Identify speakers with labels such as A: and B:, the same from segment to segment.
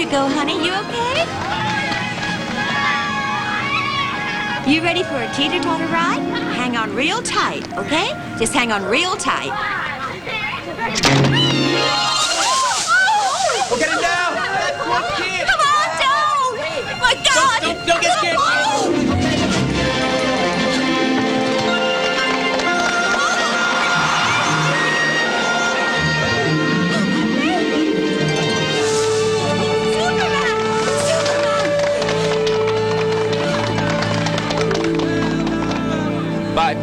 A: you go, honey. You okay? You ready for a teeter-totter ride? Hang on real tight, okay? Just hang on real tight.
B: Oh, get him down! That poor kid!
A: Come on, don't! My God!
B: Don't get scared! Bye.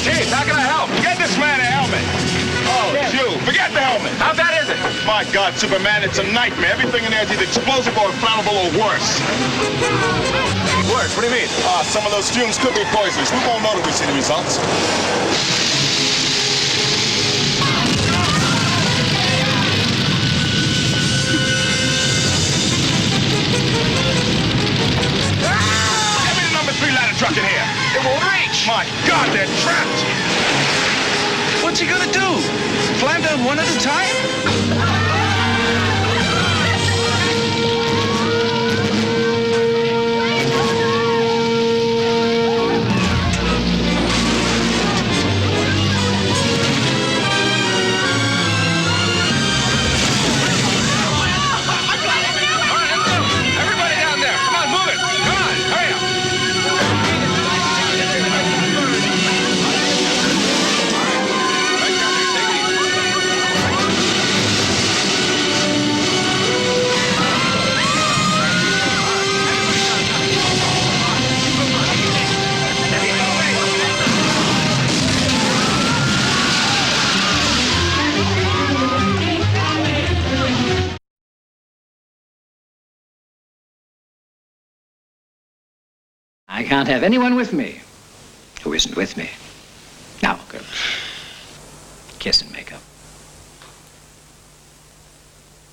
C: Chief, how can I help? Get this man a helmet. Oh, it's you. Forget the helmet. How bad is it? My God, Superman, it's a nightmare. Everything in there is either explosive or inflammable or worse. Worse? What do you mean?
D: Some of those fumes could be poisonous. We won't know till we see the results.
C: Get me the number 3 ladder truck in here. It won't reach. My God, they're trapped.
B: What's he gonna do? Climb down one at a time?
C: Everybody down there. Come on, move it. Come on, hurry up.
E: I can't have anyone with me who isn't with me. Now, girls, kiss and make up.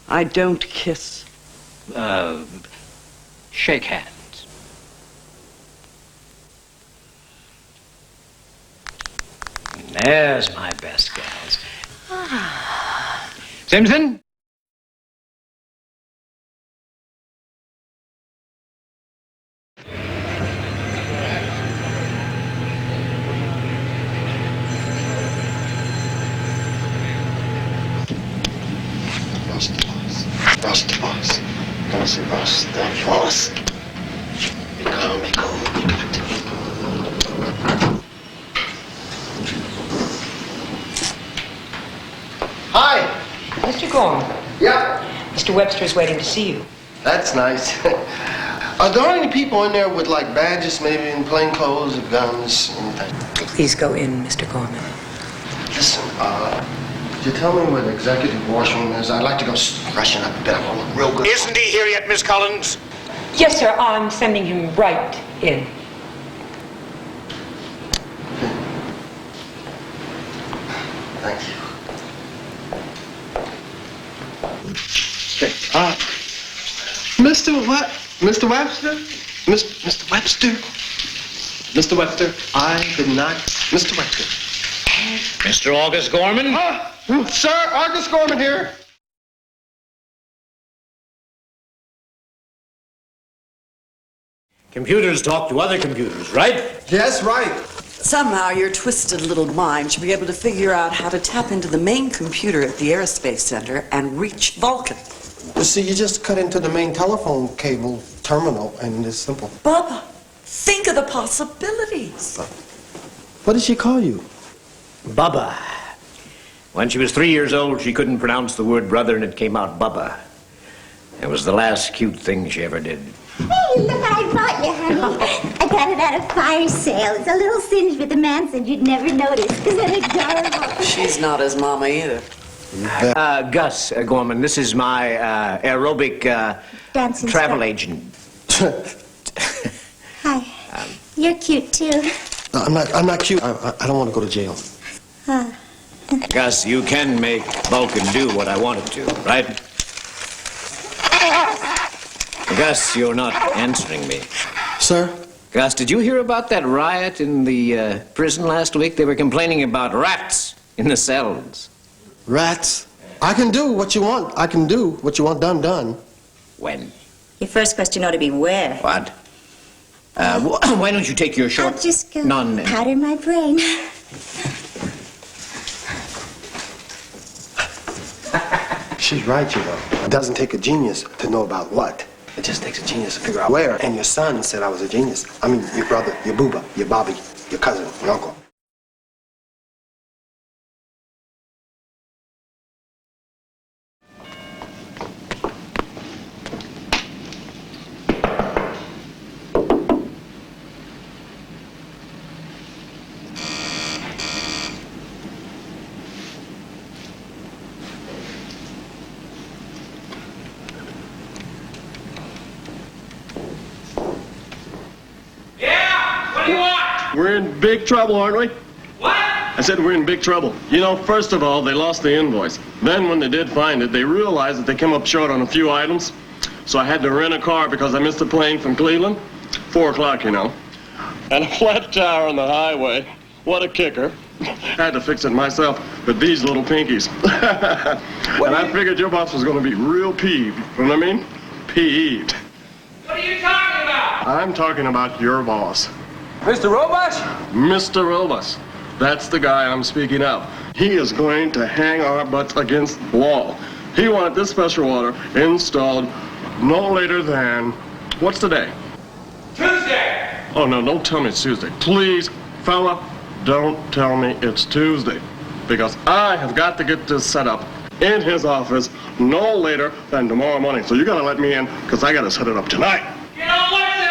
F: I don't kiss.
E: Shake hands. There's my best gals. Simpson?
D: Boss. Be calm, be cool. You got to be cool. Hi.
G: Mr. Gorman.
D: Yeah,
G: Mr. Webster's waiting to see you.
D: that's nice. Are there any people in there with, like, badges, maybe in plain clothes or guns? Anything?
G: Please go in, Mr. Gorman.
D: Listen, could you tell me where the executive washroom is? I'd like to go freshen up a bit. I want to look real good.
C: Isn't he here yet, Miss Collins?
G: Yes, sir. I'm sending him right in.
D: Thank you. Mr. Webster? Mr. Webster? Mr. Webster, I did not... Mr. Webster.
E: Mr. August Gorman?
D: Sir, August Gorman here.
H: Computers talk to other computers, right?
D: Yes, right.
F: Somehow your twisted little mind should be able to figure out how to tap into the main computer at the Aerospace Center and reach Vulcan.
D: You see, you just cut into the main telephone cable terminal, and it's simple.
F: Bubba, think of the possibilities.
D: What did she call you?
H: Bubba. When she was 3 years old, she couldn't pronounce the word brother, and it came out Bubba. It was the last cute thing she ever did.
I: Hey, look what I brought you, honey. I got it at a fire sale. It's a little singed, but the man said you'd never notice. Isn't it adorable?
F: She's not his mama either.
H: Gus Gorman, this is my aerobic
I: Dancing
H: travel
I: star.
H: agent.
I: Hi. You're cute, too.
D: No, I'm not cute. I don't want to go to jail.
H: Gus, you can make Vulcan do what I want it to, right? Gus, you're not answering me.
D: Sir,
H: Gus, did you hear about that riot in the prison last week? They were complaining about rats in the cells.
D: Rats? I can do what you want. I can do what you want done.
H: When?
I: Your first question ought to be where.
H: What? Why don't you take your short...
I: I'll just go
H: non...
I: powder my brain.
D: She's right, you know. It doesn't take a genius to know about what. It just takes a genius to figure out where. And your son said I was a genius. I mean, your brother, your booba, your Bobby, your cousin, your uncle.
J: We're in big trouble, aren't we?
G: What?
J: I said we're in big trouble. You know, first of all, they lost the invoice. Then when they did find it, they realized that they came up short on a few items. So I had to rent a car because I missed the plane from Cleveland. 4 o'clock, you know. And a flat tire on the highway. What a kicker. I had to fix it myself with these little pinkies. And I figured your boss was going to be real peeved. You know what I mean? Peeved.
G: What are you talking about?
J: I'm talking about your boss.
G: Mr. Rojas?
J: Mr. Rojas. That's the guy I'm speaking of. He is going to hang our butts against the wall. He wanted this special water installed no later than... What's today?
G: Tuesday.
J: Oh, no, don't tell me it's Tuesday. Please, fella, don't tell me it's Tuesday. Because I have got to get this set up in his office no later than tomorrow morning. So you gotta let me in, because I gotta set it up tonight.
G: You don't want that.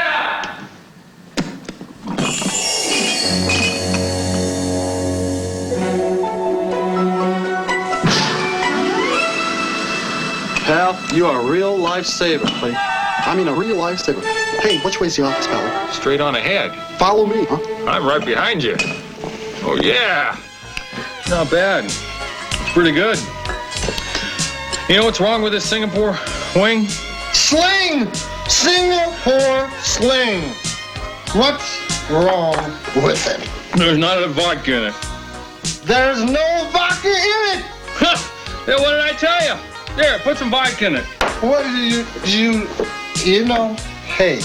D: Pal, you are a real lifesaver, buddy. I mean, a real lifesaver. Hey, which way's the office, pal?
C: Straight on ahead.
D: Follow me, huh?
C: I'm right behind you. Oh, yeah. Not bad. It's pretty good. You know what's wrong with this Singapore wing?
K: Sling! Singapore sling. What's wrong with it?
C: There's not a vodka in it.
K: There's no vodka in it!
C: Then what did I tell you? There, put some vodka in it.
K: What do you know, hey.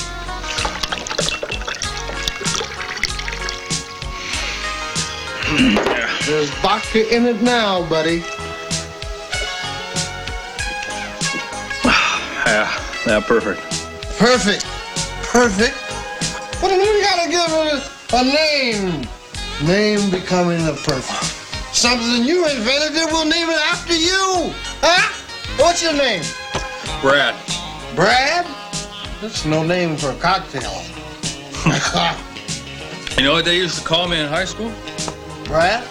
K: There's vodka in it now, buddy.
C: Yeah, perfect.
K: Perfect. Perfect. What do you mean you gotta give it a name? Name becoming the perfect. Something you invented that we'll name it after you. Huh? What's your name?
C: Brad.
K: Brad? That's no name for a cocktail.
C: You know what they used to call me in high school?
K: Brad?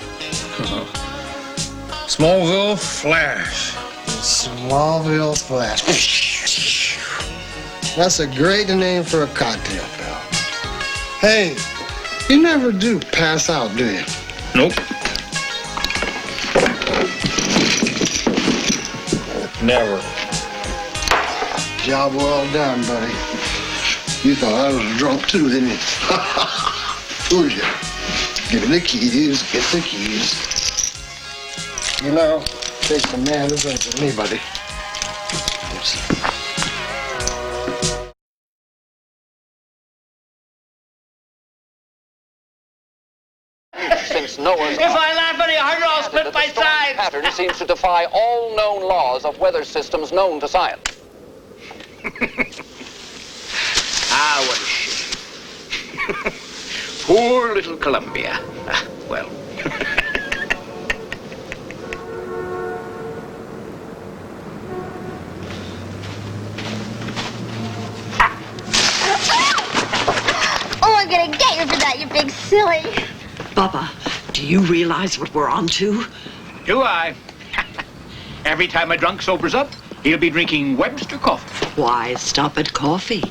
C: Smallville Flash.
K: Smallville Flash. That's a great name for a cocktail, pal. Hey, you never do pass out, do you?
C: Nope. Never.
K: Job well done, buddy. You thought I was drunk too, didn't you? Fooled you. Give me the keys, get the keys. You know, takes a man to think of me, buddy.
L: Since Noah's
G: If I laugh any harder, I'll split my sides.
L: pattern seems to defy all known laws of weather systems known to science.
H: Ah, what a shame. Poor little Columbia. Ah, well.
I: Oh, I'm gonna get you for that, you big silly.
F: Bubba, do you realize what we're on to?
E: Do I? Every time a drunk sobers up, he'll be drinking Webster coffee.
F: Why stop at coffee?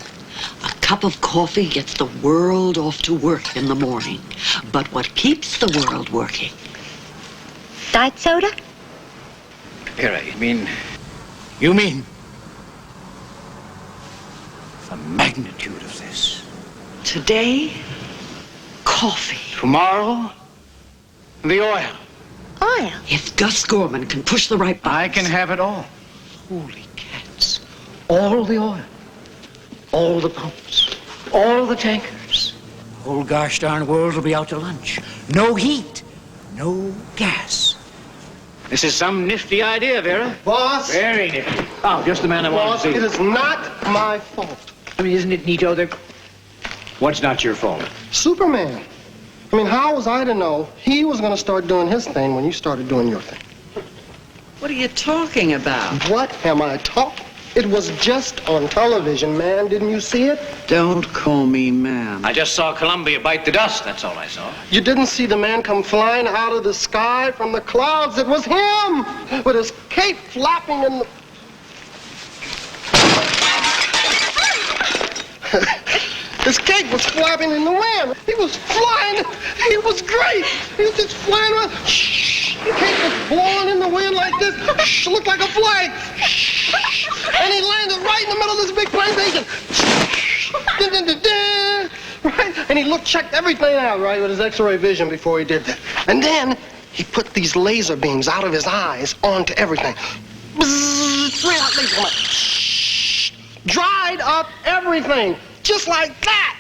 F: A cup of coffee gets the world off to work in the morning. But what keeps the world working?
I: Diet soda?
E: Vera, you mean the magnitude of this.
F: Today, coffee.
E: Tomorrow, the oil.
I: Oil?
F: If Gus Gorman can push the right buttons.
E: I can have it all. Holy cats. All the oil. All the pumps. All the tankers. The whole gosh darn world will be out to lunch. No heat. No gas. This is some nifty idea, Vera.
K: Boss.
E: Very nifty. Oh, just the man I wanted
K: Boss,
E: to see.
K: it is not my fault.
E: I mean, isn't it neato there? What's not your fault?
K: Superman. I mean, how was I to know he was going to start doing his thing when you started doing your thing?
F: What are you talking about?
K: What am I talking? It was just on television, man. Didn't you see it?
F: Don't call me man.
E: I just saw Columbia bite the dust. That's all I saw.
K: You didn't see the man come flying out of the sky from the clouds. It was him with his cape flapping in the... His cape was flapping in the wind. He was flying. He was great. He was just flying around. Shh. The cape was blowing in the wind like this. Shh. Looked like a flag. Shh. And he landed right in the middle of this big plantation. Dun, dun, dun, dun. Right? And he checked everything out, right, with his X-ray vision before he did that. And then he put these laser beams out of his eyes onto everything. Bzzz, 3 out laser beams. Dried up everything. Just like that.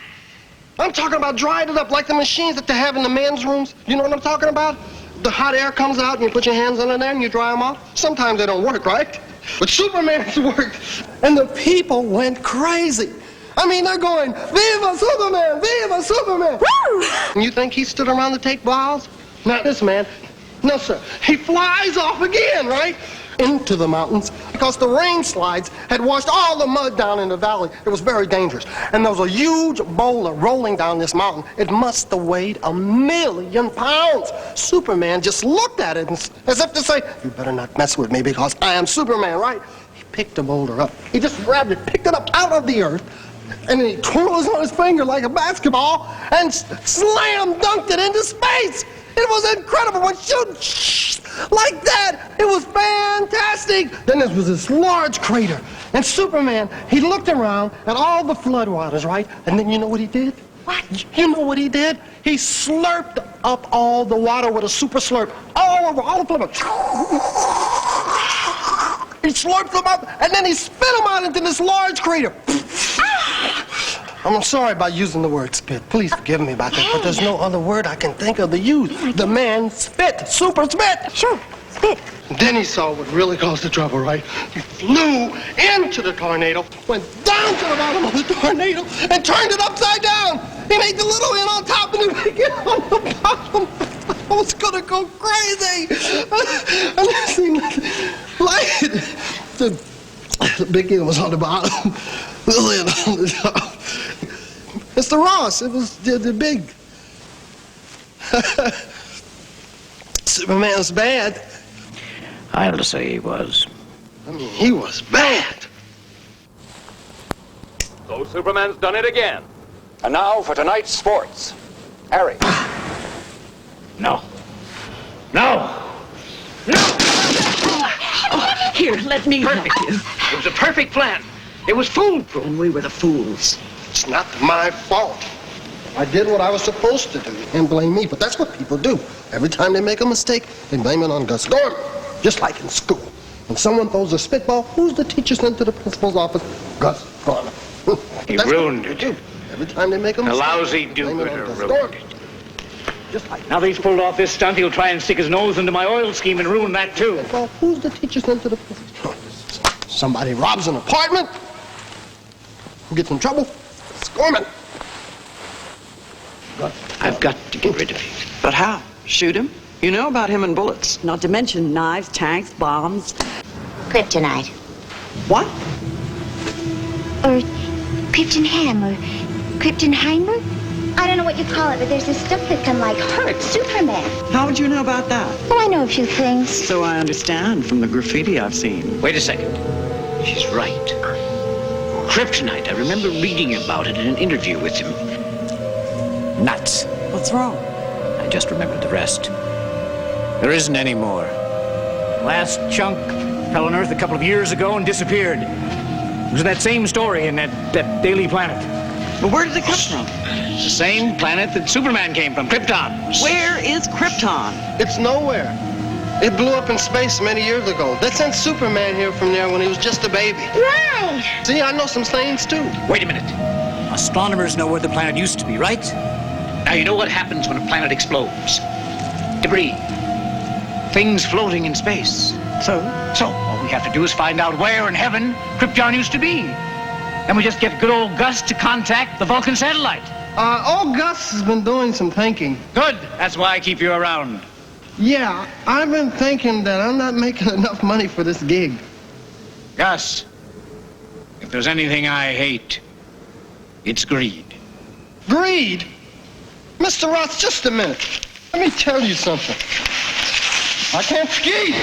K: I'm talking about dried it up like the machines that they have in the men's rooms. You know what I'm talking about? The hot air comes out and you put your hands under there and you dry them off. Sometimes they don't work, right? But Superman's worked. And the people went crazy. I mean, they're going, Viva Superman! Viva Superman! Woo! And you think he stood around to take bows? Not this man. No, sir. He flies off again, right? Into the mountains because the rain slides had washed all the mud down in the valley. It was very dangerous. And there was a huge boulder rolling down this mountain. It must have weighed 1,000,000 pounds. Superman just looked at it as if to say, you better not mess with me because I am Superman, right? He picked the boulder up. He just grabbed it, picked it up out of the earth, and then he twirled it on his finger like a basketball and slam dunked it into space. It was incredible. When shooting like that, it was fantastic. Then there was this large crater. And Superman, he looked around at all the floodwaters, right? And then you know what he did? What? You know what he did? He slurped up all the water with a super slurp. All over, all the floodwaters. He slurped them up, and then he spit them out into this large crater. I'm sorry about using the word spit. Please forgive me about that, but there's no other word I can think of to use. The man spit. Super spit.
I: Sure, spit.
K: Then he saw what really caused the trouble, right? He flew into the tornado, went down to the bottom of the tornado, and turned it upside down. He made the little end on top and the big end on the bottom. I was gonna go crazy. And this thing, like the big end was on the bottom, the little end on the top. Mr. Ross, it was the big. Superman was bad.
E: I'll say he was.
K: I mean, he was bad.
L: So Superman's done it again. And now for tonight's sports. Harry.
E: No. No! No!
F: Oh, here, let me help you.
E: It was a perfect plan. It was foolproof.
F: And we were the fools.
K: It's not my fault. I did what I was supposed to do and blame me, but that's what people do. Every time they make a mistake, they blame it on Gus Gorman. Just like in school. When someone throws a spitball, who's the teacher sent to the principal's office? Gus Gorman.
E: He ruined it.
K: Every time they make a mistake,
E: A lousy
K: blame it on
E: do-gooder
K: Gus
E: ruined
K: Gorman.
E: it.
K: Just like
E: Now that he's pulled off this stunt, he'll try and stick his nose into my oil scheme and ruin that, too.
K: Well, who's the teacher sent to the principal? Somebody robs an apartment. Who gets in trouble? Gus Gorman.
E: I've got to get rid of him.
F: But how? Shoot him? You know about him and bullets. Not to mention knives, tanks, bombs.
I: Kryptonite.
F: What?
I: Or Kryptonham, or Kryptonheimer? I don't know what you call it, but there's this stuff that can, like, hurt Superman.
F: How would you know about that?
I: Well, I know a few things.
F: So I understand from the graffiti I've seen.
E: Wait a second. She's right. Kryptonite. I remember reading about it in an interview with him. Nuts.
F: What's wrong?
E: I just remembered the rest. There isn't any more. Last chunk fell on Earth a couple of years ago and disappeared. It was that same story in that Daily Planet.
F: But where did it come from?
E: It's the same planet that Superman came from, Krypton.
F: Where is Krypton?
K: It's nowhere. It blew up in space many years ago. They sent Superman here from there when he was just a baby.
I: Right.
K: See, I know some things too.
E: Wait a minute. Astronomers know where the planet used to be, right? Now, you know what happens when a planet explodes? Debris. Things floating in space. So all we have to do is find out where in heaven Krypton used to be. Then we just get good old Gus to contact the Vulcan satellite.
K: Old Gus has been doing some thinking.
E: Good. That's why I keep you around.
K: Yeah, I've been thinking that I'm not making enough money for this gig.
E: Gus, if there's anything I hate, it's greed.
K: Greed? Mr. Roth, just a minute. Let me tell you something. I can't ski.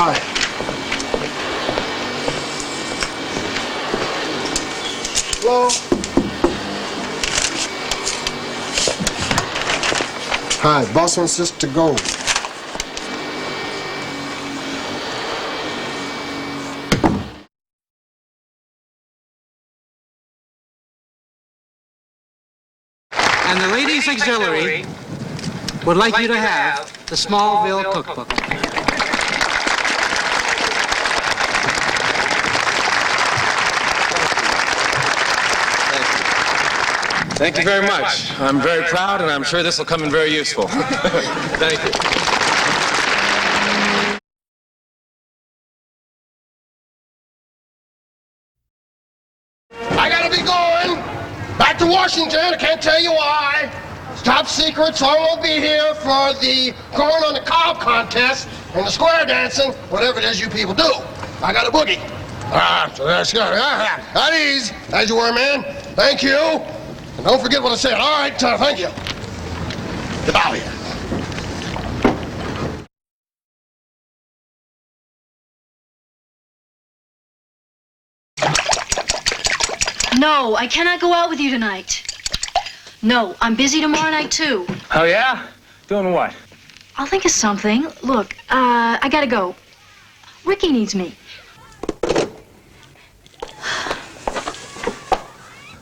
K: Hi. Hello? Hi, boss wants us to go.
M: And the Ladies Auxiliary would like you to have the Smallville Cookbook.
N: Thank you very much. I'm very proud, and I'm sure this will come in very useful. Thank you.
K: I gotta be going back to Washington. I can't tell you why. It's top secret, so I won't be here for the corn on the cob contest and the square dancing, whatever it is you people do. I got a boogie. So that's good. At ease, as you were, man. Thank you. And don't forget what I said. All right, thank you. Get out of here.
O: No, I cannot go out with you tonight. No, I'm busy tomorrow night, too.
G: Oh, yeah? Doing what?
O: I'll think of something. Look, I gotta go. Ricky needs me.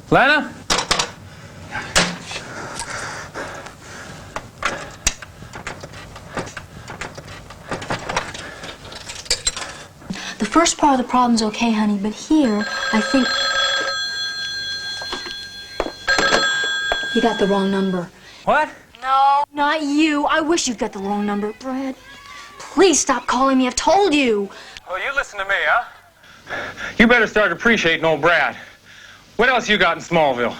G: Lana?
O: The first part of the problem's okay, honey, but here, I think... You got the wrong number.
G: What?
O: No, not you. I wish you'd got the wrong number. Brad, please stop calling me. I've told you.
G: Oh, you listen to me, huh? You better start appreciating old Brad. What else you got in Smallville?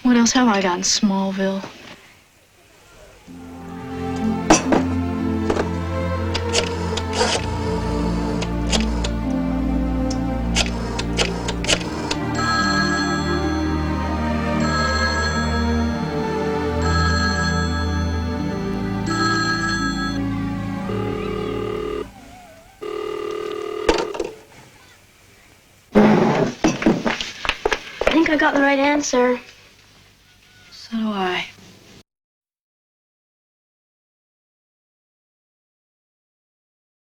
O: What else have I got in Smallville? I think I got the right answer. So do I.